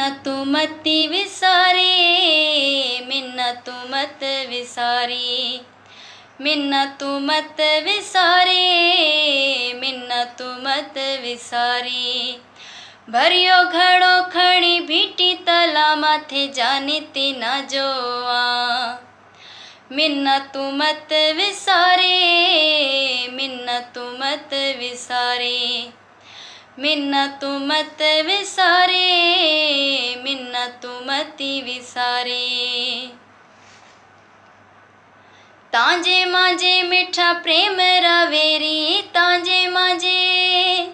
मिन्नतू मती विसारे, मिन्नतू मत विसारी, मिन्नतू मत विसारे, मिन्नतू मत विसारी। भरियो घड़ो खणी भीटी तला माथे जाने ते ना जोआ, मिन्नतू मत विसारे, मिन्नतू मत विसारे, मिन्नतू मत विसारे, मिन्नतू मती विसारे। तांजे मांजे मिठा प्रेम रावेरी, तांजे मांजे,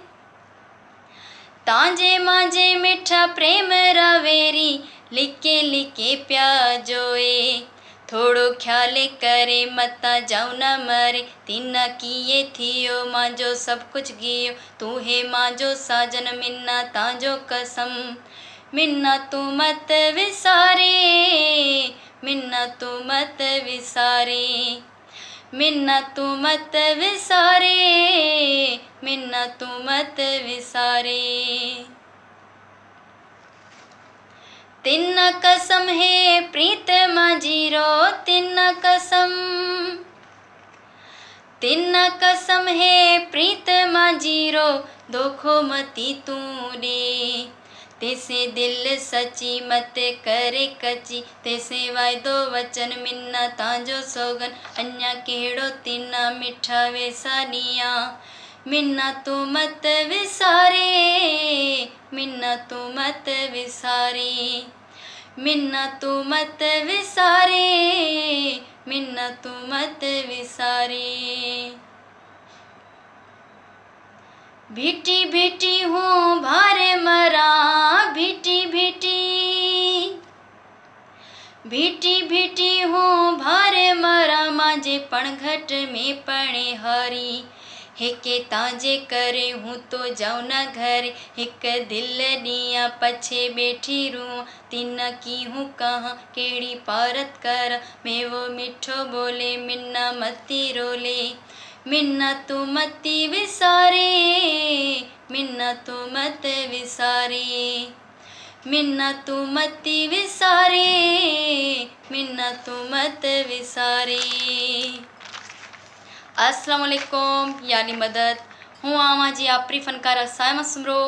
तांजे मांजे मिठा प्रेम रावेरी, लिके लिके प्या जोए। थोड़ो ख्याल करे मता जाऊ न मरे, तिना किए थियो मांजो सब कुछ गियो, तू है मांजो साजन मिन्ना तांजो कसम। मिन्नतू मत विसारे, मिन्नतू मत विसारे, मिन्नतू मत विसारे, मिन्नतू मत विसारे। तिन्न कसम है प्रीत मांजीरो, तिन्न कसम, तिन्न कसम है प्रीत मांजीरो, धोखो मती तूने। तेसे दिल सची मत करे कची, तेसे वायदो वचन मिन्ना तांजो सोगन, अन्या केड़ो तिन्ना मिठा वेसानिया। मिन्नतू मत विसारे, मिन्नतू मत विसारे, मिन्नतू मत विसारे, मिन्नतू मत विसारे। भीटी भीटी हूँ भारे मरा, भीटी भीटी, भीटी भीटी हूँ भारे मरा, मांजे पण घट में पणे हारी। हिके तांजे करे हूँ तो जाऊं न घरे, हिक दिल दिया पछे बैठी रू, तिन की हूँ कहाँ केड़ी पारत कर, मैं वो मिठो बोले मिन्ना मती रोले। मिन्नतू मती विसारे, मिन्नतू मत विसारे, मिन्नतू मती विसारे, मिन्नतू मत विसारे। अस्सलाम वालेकुम यानी मदद। हूँ मांजी आपरी फनकार सायमा सुमरो।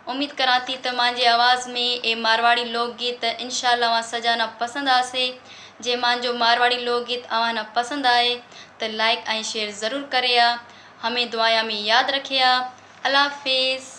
उम्मीद कराती तो मांजे आवाज़ में ए मारवाड़ी लोकगीत इंशाल्लाह वहाँ सजाना पसंद आसे। जे मांजो मारवाड़ी लोकगीत आवाना पसंद आए तो लाइक ऐं शेयर ज़रूर करिया। हमें दुआया में याद रखिया। अल्लाह हाफिज़।